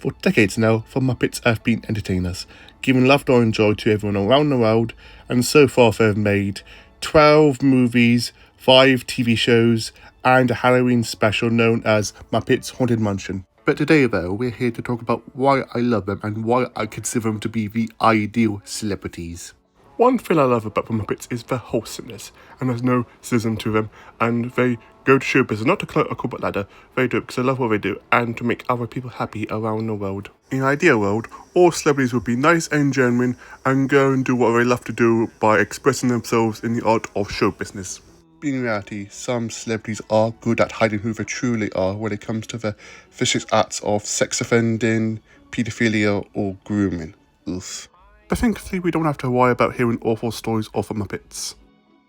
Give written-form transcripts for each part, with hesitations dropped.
For decades now, the Muppets have been entertainers, giving laughter and joy to everyone around the world, and so far they've made 12 movies, 5 TV shows, and a Halloween special known as Muppets Haunted Mansion. But today though, we're here to talk about why I love them and why I consider them to be the ideal celebrities. One thing I love about the Muppets is their wholesomeness, and there's no sism to them, and they go to show business, not to climb a corporate ladder, they do it because they love what they do, and to make other people happy around the world. In an ideal world, all celebrities would be nice and genuine, and go and do what they love to do by expressing themselves in the art of show business. In reality, some celebrities are good at hiding who they truly are when it comes to the vicious acts of sex offending, paedophilia, or grooming. Oof. But thankfully, we don't have to worry about hearing awful stories of the Muppets.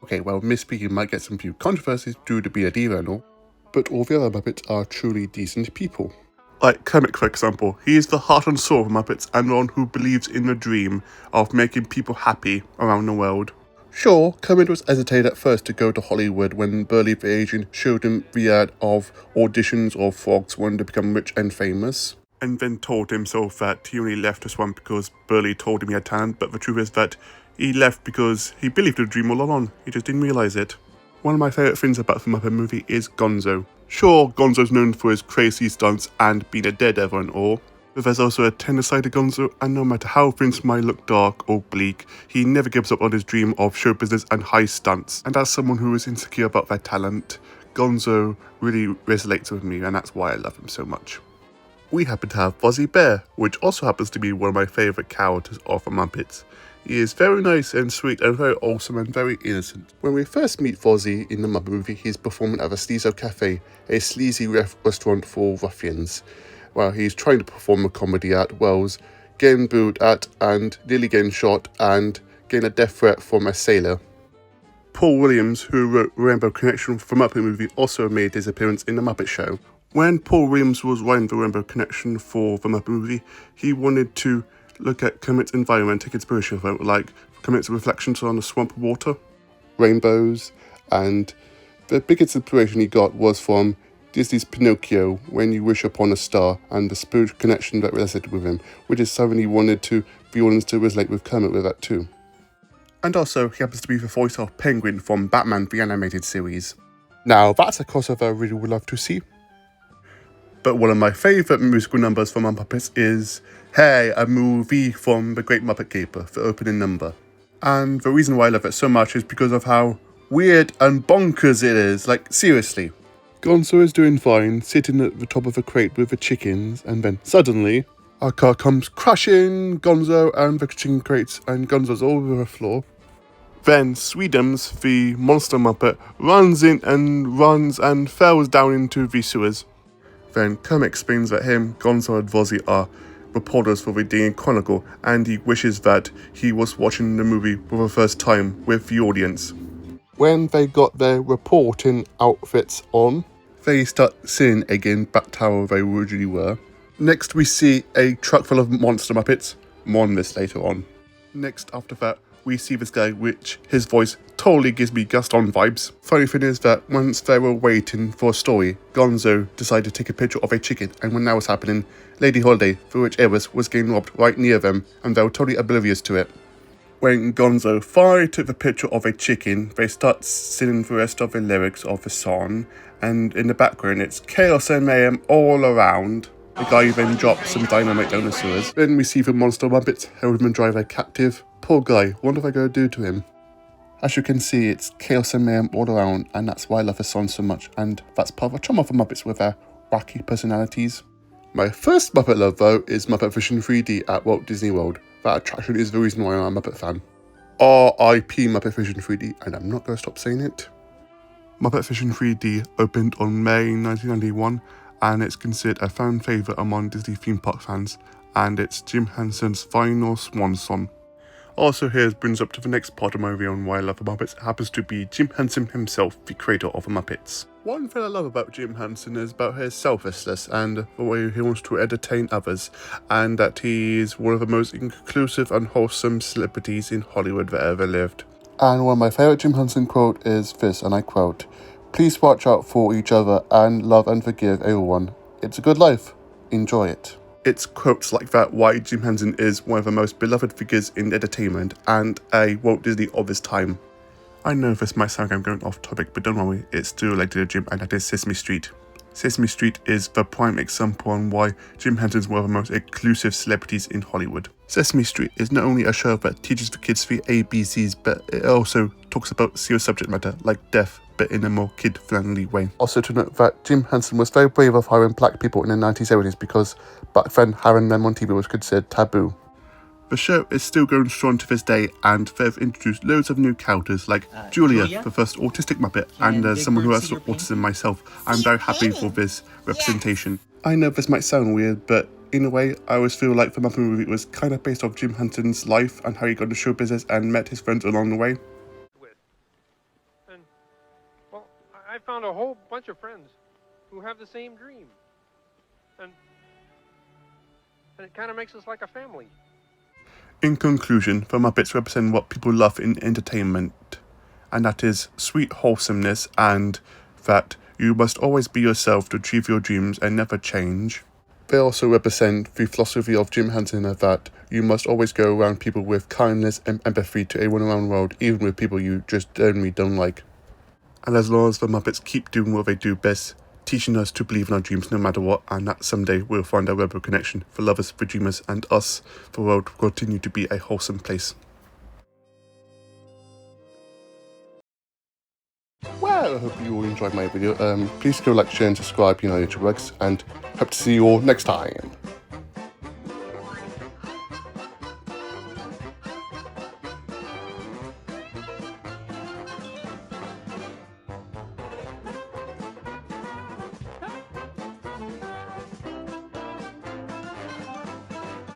Okay, well, misspeaking might get some few controversies due to being a diva and all, but all the other Muppets are truly decent people. Like Kermit, for example, he is the heart and soul of the Muppets and one who believes in the dream of making people happy around the world. Sure, Kermit was hesitant at first to go to Hollywood when Burley the agent showed him the ad of auditions of frogs wanting to become rich and famous, and then told himself that he only left the swamp because Burley told him he had talent, but the truth is that he left because he believed the dream all along, he just didn't realise it. One of my favourite things about the Muppet movie is Gonzo. Sure, Gonzo's known for his crazy stunts and being a daredevil and all, but there's also a tender side to Gonzo, and no matter how things might look dark or bleak, he never gives up on his dream of show business and high stunts. And as someone who is insecure about their talent, Gonzo really resonates with me, and that's why I love him so much. We happen to have Fozzie Bear, which also happens to be one of my favourite characters of the Muppets. He is very nice and sweet and very awesome and very innocent. When we first meet Fozzie in the Muppet movie, he's performing at the Sleazo Cafe, a sleazy restaurant for ruffians, while he's trying to perform a comedy at Wells, getting booed at and nearly getting shot and getting a death threat from a sailor. Paul Williams, who wrote Rainbow Connection for the Muppet movie, also made his appearance in the Muppet Show. When Paul Williams was writing the Rainbow Connection for the Muppet movie, he wanted to look at Kermit's environment, take inspiration from it, like Kermit's reflections on the swamp water, rainbows, and the biggest inspiration he got was from Disney's Pinocchio, When You Wish Upon a Star, and the spiritual connection that resonated with him, which is something he wanted to the audience to resonate with Kermit with that too. And also, he happens to be the voice of Penguin from Batman the Animated Series. Now, that's a crossover I really would love to see. But one of my favourite musical numbers from Muppets is Hey, a movie from The Great Muppet Caper, the opening number. And the reason why I love it so much is because of how weird and bonkers it is, like seriously. Gonzo is doing fine, sitting at the top of a crate with the chickens, and then suddenly, a car comes crashing Gonzo and the chicken crates, and Gonzo's all over the floor. Then Sweetums, the monster Muppet, runs in and runs and falls down into the sewers. Then Kermit explains that him, Gonzo and Fozzie are reporters for the Daily Chronicle, and he wishes that he was watching the movie for the first time with the audience. When they got their reporting outfits on, they start singing again back to how they originally were. Next we see a truck full of monster Muppets. More on this later on. Next after that, we see this guy, which his voice totally gives me Gaston vibes. Funny thing is that once they were waiting for a story, Gonzo decided to take a picture of a chicken, and when that was happening, Lady Holiday, the rich heiress, was getting robbed right near them, and they were totally oblivious to it. When Gonzo finally took the picture of a chicken, they start singing the rest of the lyrics of the song, and in the background it's chaos and mayhem all around. The guy then drops some dynamite down the sewers. Then we see the monster Muppets help him drive a captive. Poor guy, what are they going to do to him? As you can see, it's chaos and mayhem all around, and that's why I love the song so much, and that's part of the charm of the Muppets with their wacky personalities. My first Muppet love though is Muppet Vision 3D at Walt Disney World. That attraction is the reason why I'm a Muppet fan. R.I.P. Muppet Vision 3D, and I'm not going to stop saying it. Muppet Vision 3D opened on May 1991, and it's considered a fan favourite among Disney theme park fans, and it's Jim Hudson's final swan song. Also here brings up to the next part of my review on why I love the Muppets. It happens to be Jim Hudson himself, the creator of the Muppets. One thing I love about Jim Hudson is about his selflessness and the way he wants to entertain others, and that he is one of the most inclusive and wholesome celebrities in Hollywood that ever lived. And one of my favourite Jim Hudson quote is this, and I quote, "Please watch out for each other and love and forgive everyone. It's a good life. Enjoy it." It's quotes like that why Jim Henson is one of the most beloved figures in entertainment and a Walt Disney of his time. I know this might sound like I'm going off topic, but don't worry, it's still related to Jim, and that is Sesame Street. Sesame Street is the prime example on why Jim Henson is one of the most inclusive celebrities in Hollywood. Sesame Street is not only a show that teaches the kids the ABCs, but it also talks about serious subject matter like death, but in a more kid-friendly way. Also to note that Jim Henson was very brave of hiring black people in the 1970s because back then having them on TV was considered taboo. The show is still going strong to this day, and they've introduced loads of new characters like Julia, the first autistic Muppet, and as someone who has autism myself, I'm very happy for this representation. I know this might sound weird, but in a way, I always feel like the Muppet movie was kind of based off Jim Henson's life and how he got into show business and met his friends along the way. And, well, I found a whole bunch of friends who have the same dream. And it kind of makes us like a family. In conclusion, the Muppets represent what people love in entertainment, and that is sweet wholesomeness and that you must always be yourself to achieve your dreams and never change. They also represent the philosophy of Jim Henson of that you must always go around people with kindness and empathy to everyone around the world, even with people you just generally don't like. And as long as the Muppets keep doing what they do best, teaching us to believe in our dreams no matter what, and that someday we'll find our rebel connection, for lovers, for dreamers, and us, the world will continue to be a wholesome place. Well, I hope you all enjoyed my video. Please go like, share, and subscribe, YouTube works, and hope to see you all next time.